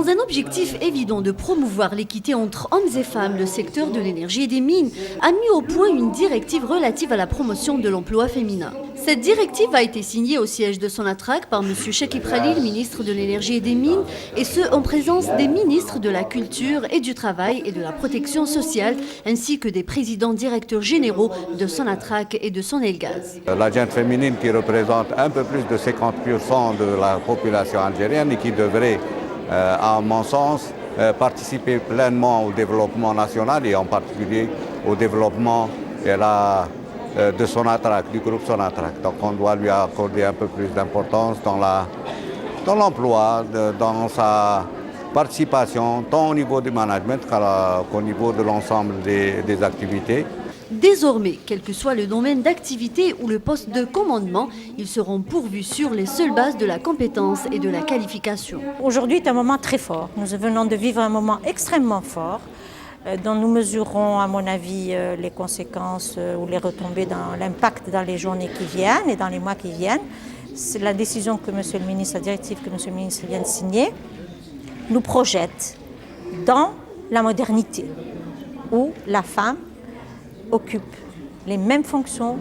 Dans un objectif évident de promouvoir l'équité entre hommes et femmes, le secteur de l'énergie et des mines a mis au point une directive relative à la promotion de l'emploi féminin. Cette directive a été signée au siège de Sonatrach par M. Chekib Khalil, ministre de l'énergie et des mines, et ce en présence des ministres de la Culture et du Travail et de la Protection sociale, ainsi que des présidents directeurs généraux de Sonatrach et de Sonelgaz. La gente féminine qui représente un peu plus de 50% de la population algérienne et qui devrait, à mon sens, participer pleinement au développement national et en particulier au développement de Sonatrach, du groupe Sonatrach. Donc on doit lui accorder un peu plus d'importance dans l'emploi, dans sa participation, tant au niveau du management qu'au niveau de l'ensemble des activités. Désormais, quel que soit le domaine d'activité ou le poste de commandement, ils seront pourvus sur les seules bases de la compétence et de la qualification. Aujourd'hui est un moment très fort. Nous venons de vivre un moment extrêmement fort dont nous mesurons, à mon avis, les conséquences ou les retombées dans l'impact dans les journées qui viennent et dans les mois qui viennent. C'est la décision que Monsieur le ministre, la directive que Monsieur le ministre vient de signer, nous projette dans la modernité où la femme occupe les mêmes fonctions,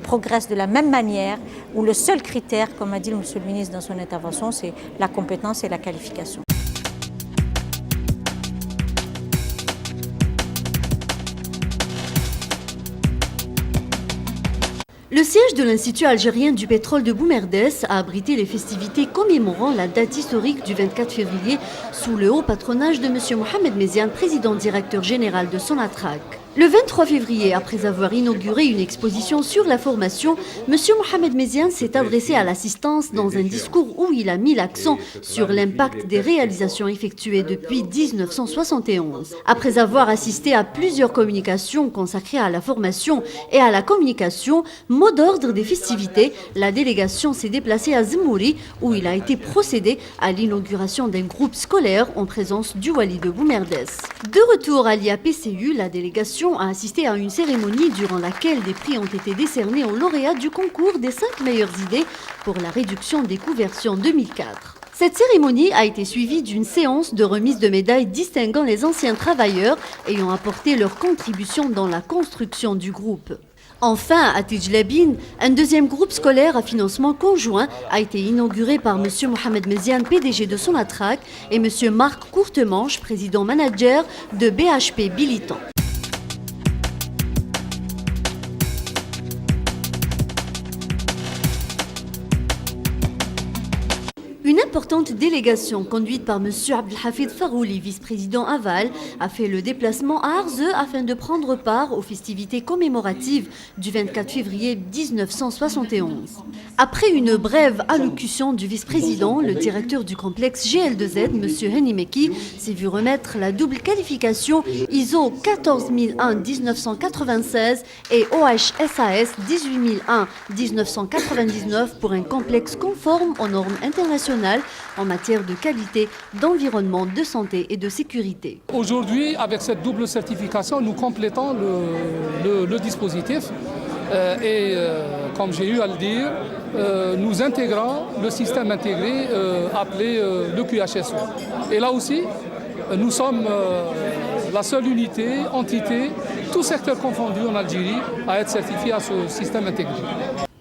progresse de la même manière, où le seul critère, comme a dit Monsieur le ministre dans son intervention, c'est la compétence et la qualification. Le siège de l'Institut algérien du pétrole de Boumerdès a abrité les festivités commémorant la date historique du 24 février sous le haut patronage de M. Mohamed Meziane, président directeur général de Sonatrach. Le 23 février, après avoir inauguré une exposition sur la formation, M. Mohamed Meziane s'est adressé à l'assistance dans un discours où il a mis l'accent sur l'impact des réalisations effectuées depuis 1971. Après avoir assisté à plusieurs communications consacrées à la formation et à la communication, mot d'ordre des festivités, la délégation s'est déplacée à Zmouri où il a été procédé à l'inauguration d'un groupe scolaire en présence du Wali de Boumerdès. De retour à l'IAPCU, la délégation a assisté à une cérémonie durant laquelle des prix ont été décernés aux lauréats du concours des 5 meilleures idées pour la réduction des conversions 2004. Cette cérémonie a été suivie d'une séance de remise de médailles distinguant les anciens travailleurs ayant apporté leur contribution dans la construction du groupe. Enfin, à Tijlabine, un deuxième groupe scolaire à financement conjoint a été inauguré par M. Mohamed Meziane, PDG de Sonatrach, et M. Marc Courtemanche, président manager de BHP Bilitant. Une importante délégation conduite par M. Abdelhafid Farouli, vice-président Aval, a fait le déplacement à Arzeu afin de prendre part aux festivités commémoratives du 24 février 1971. Après une brève allocution du vice-président, le directeur du complexe GL2Z, M. Henimeki, s'est vu remettre la double qualification ISO 14001-1996 et OHSAS 18001-1999 pour un complexe conforme aux normes internationales en matière de qualité, d'environnement, de santé et de sécurité. Aujourd'hui, avec cette double certification, nous complétons le dispositif comme j'ai eu à le dire, nous intégrons le système intégré appelé le QHSE. Et là aussi, nous sommes la seule entité, tout secteur confondu en Algérie, à être certifié à ce système intégré.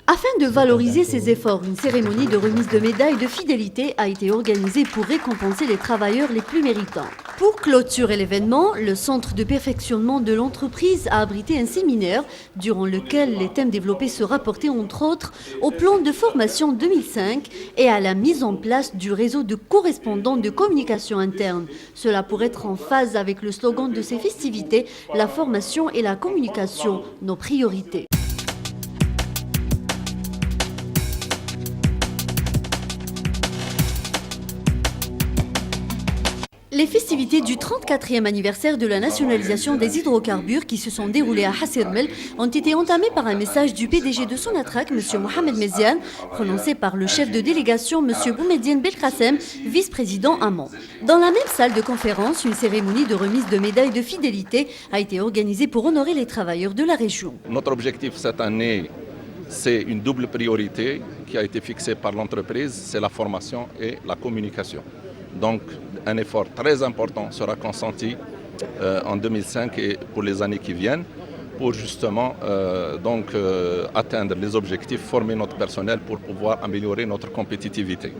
Afin de valoriser ces efforts, une cérémonie de remise de médailles de fidélité a été organisée pour récompenser les travailleurs les plus méritants. Pour clôturer l'événement, le centre de perfectionnement de l'entreprise a abrité un séminaire durant lequel les thèmes développés se rapportaient entre autres au plan de formation 2005 et à la mise en place du réseau de correspondants de communication interne. Cela pour être en phase avec le slogan de ces festivités, la formation et la communication, nos priorités. Les festivités du 34e anniversaire de la nationalisation des hydrocarbures qui se sont déroulées à Hassermel ont été entamées par un message du PDG de Sonatrach, M. Mohamed Meziane, prononcé par le chef de délégation, M. Boumediene Belkacem, vice-président Amman. Dans la même salle de conférence, une cérémonie de remise de médailles de fidélité a été organisée pour honorer les travailleurs de la région. Notre objectif cette année, c'est une double priorité qui a été fixée par l'entreprise, c'est la formation et la communication. Donc un effort très important sera consenti en 2005 et pour les années qui viennent pour justement atteindre les objectifs, former notre personnel pour pouvoir améliorer notre compétitivité.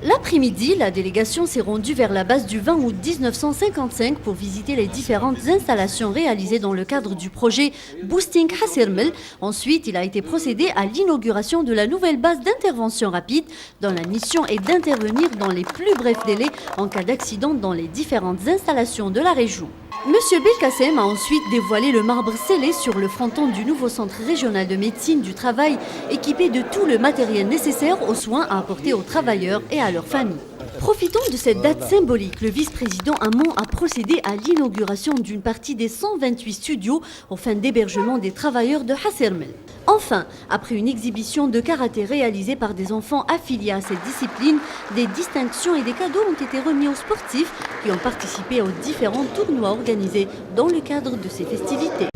L'après-midi, la délégation s'est rendue vers la base du 20 août 1955 pour visiter les différentes installations réalisées dans le cadre du projet Boosting Hasirmel. Ensuite, il a été procédé à l'inauguration de la nouvelle base d'intervention rapide dont la mission est d'intervenir dans les plus brefs délais en cas d'accident dans les différentes installations de la région. Monsieur Belkacem a ensuite dévoilé le marbre scellé sur le fronton du nouveau centre régional de médecine du travail, équipé de tout le matériel nécessaire aux soins à apporter aux travailleurs et à leurs familles. Profitant de cette date symbolique, le vice-président Hamon a procédé à l'inauguration d'une partie des 128 studios aux fins d'hébergement des travailleurs de Hasirmel. Enfin, après une exhibition de karaté réalisée par des enfants affiliés à cette discipline, des distinctions et des cadeaux ont été remis aux sportifs qui ont participé aux différents tournois organisés dans le cadre de ces festivités.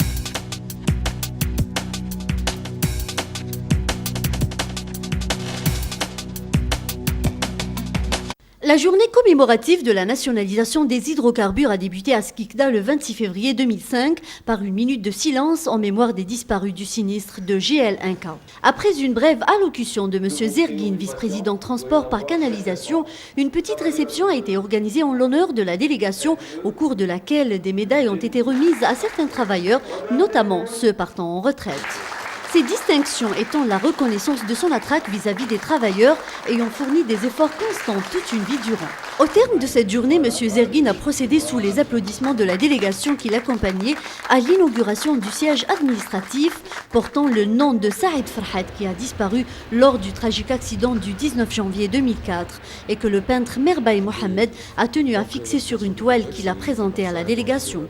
La journée commémorative de la nationalisation des hydrocarbures a débuté à Skikda le 26 février 2005 par une minute de silence en mémoire des disparus du sinistre de GL1K. Après une brève allocution de M. Zerguin, vice-président transport par canalisation, une petite réception a été organisée en l'honneur de la délégation au cours de laquelle des médailles ont été remises à certains travailleurs, notamment ceux partant en retraite. Ces distinctions étant la reconnaissance de Sonatrach vis-à-vis des travailleurs ayant fourni des efforts constants toute une vie durant. Au terme de cette journée, M. Zerguin a procédé sous les applaudissements de la délégation qui l'accompagnait à l'inauguration du siège administratif portant le nom de Saïd Farhat qui a disparu lors du tragique accident du 19 janvier 2004 et que le peintre Merbaï Mohamed a tenu à fixer sur une toile qu'il a présentée à la délégation.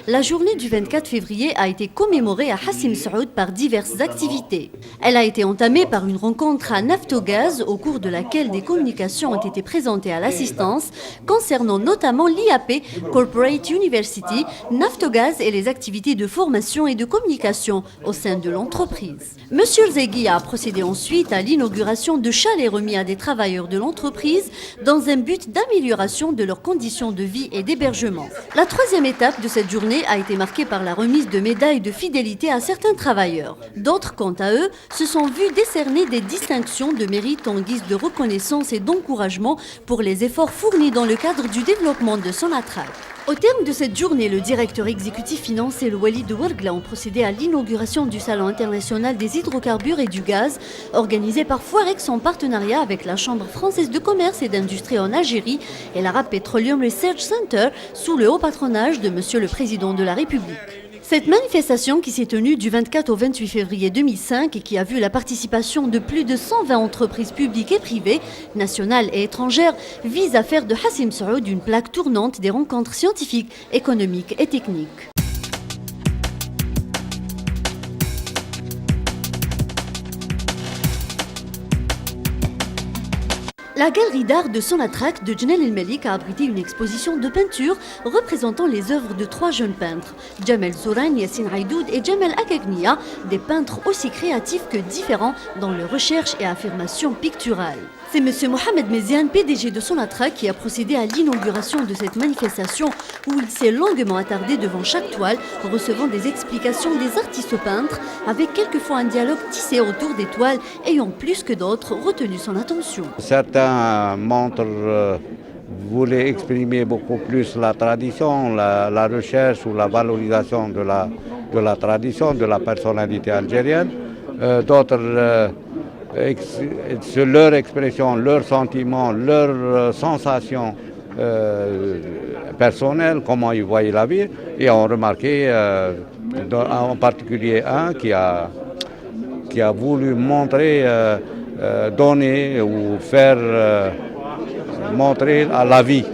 La journée du 24 février a été commémorée à Hassim Saoud par diverses activités. Elle a été entamée par une rencontre à Naftogaz au cours de laquelle des communications ont été présentées à l'assistance concernant notamment l'IAP, Corporate University, Naftogaz et les activités de formation et de communication au sein de l'entreprise. Monsieur Zegui a procédé ensuite à l'inauguration de chalets remis à des travailleurs de l'entreprise dans un but d'amélioration de leurs conditions de vie et d'hébergement. La troisième étape de cette journée a été marquée par la remise de médailles de fidélité à certains travailleurs. D'autres, quant à eux, se sont vus décerner des distinctions de mérite en guise de reconnaissance et d'encouragement pour les efforts fournis dans le cadre du développement de Sonatrach. Au terme de cette journée, le directeur exécutif financier le Walid Ouargla ont procédé à l'inauguration du Salon international des hydrocarbures et du gaz, organisé par Foirex en partenariat avec la Chambre française de commerce et d'industrie en Algérie et l'Arab Petroleum Research Center sous le haut patronage de Monsieur le Président de la République. Cette manifestation qui s'est tenue du 24 au 28 février 2005 et qui a vu la participation de plus de 120 entreprises publiques et privées, nationales et étrangères, vise à faire de Hassim Saoud une plaque tournante des rencontres scientifiques, économiques et techniques. La galerie d'art de Sonatrach de Djenel El Melik a abrité une exposition de peinture représentant les œuvres de 3 jeunes peintres, Jamel Zouran, Yassine Haïdoud et Jamel Akagnia, des peintres aussi créatifs que différents dans leur recherche et affirmation picturale. C'est M. Mohamed Meziane, PDG de Sonatrach, qui a procédé à l'inauguration de cette manifestation où il s'est longuement attardé devant chaque toile, recevant des explications des artistes peintres, avec quelquefois un dialogue tissé autour des toiles ayant plus que d'autres retenu son attention. Certains montres voulaient exprimer beaucoup plus la tradition, la recherche ou la valorisation de la tradition, de la personnalité algérienne. D'autres sur leur expression, leurs sentiments, leurs sensations personnelles, comment ils voyaient la vie, et ont remarqué en particulier un qui a voulu montrer, donner ou faire montrer à la vie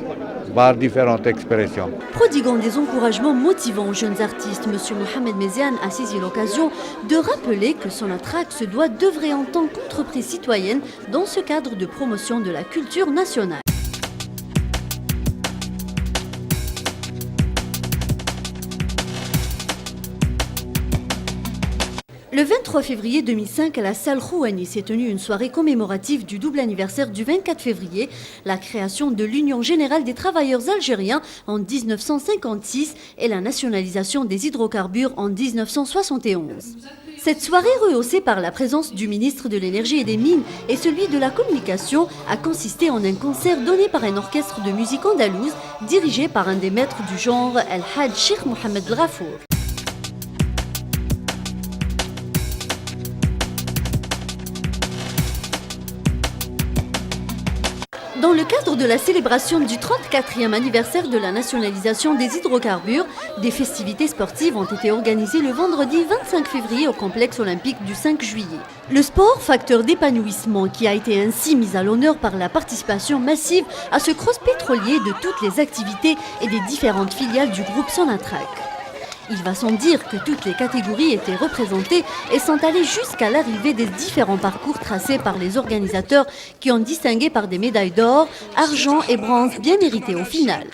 par différentes expressions. Prodiguant des encouragements motivants aux jeunes artistes, M. Mohamed Meziane a saisi l'occasion de rappeler que Sonatrach se doit d'œuvrer en tant qu'entreprise citoyenne dans ce cadre de promotion de la culture nationale. 23 février 2005, à la salle Rouhani s'est tenue une soirée commémorative du double anniversaire du 24 février, la création de l'Union générale des travailleurs algériens en 1956 et la nationalisation des hydrocarbures en 1971. Cette soirée, rehaussée par la présence du ministre de l'Énergie et des Mines et celui de la Communication, a consisté en un concert donné par un orchestre de musique andalouse dirigé par un des maîtres du genre, El Hadj Cheikh Mohamed El Ghafour. Dans le cadre de la célébration du 34e anniversaire de la nationalisation des hydrocarbures, des festivités sportives ont été organisées le vendredi 25 février au complexe olympique du 5 juillet. Le sport, facteur d'épanouissement qui a été ainsi mis à l'honneur par la participation massive à ce cross pétrolier de toutes les activités et des différentes filiales du groupe Sonatrach. Il va sans dire que toutes les catégories étaient représentées et sont allées jusqu'à l'arrivée des différents parcours tracés par les organisateurs qui ont distingué par des médailles d'or, argent et bronze bien méritées au final.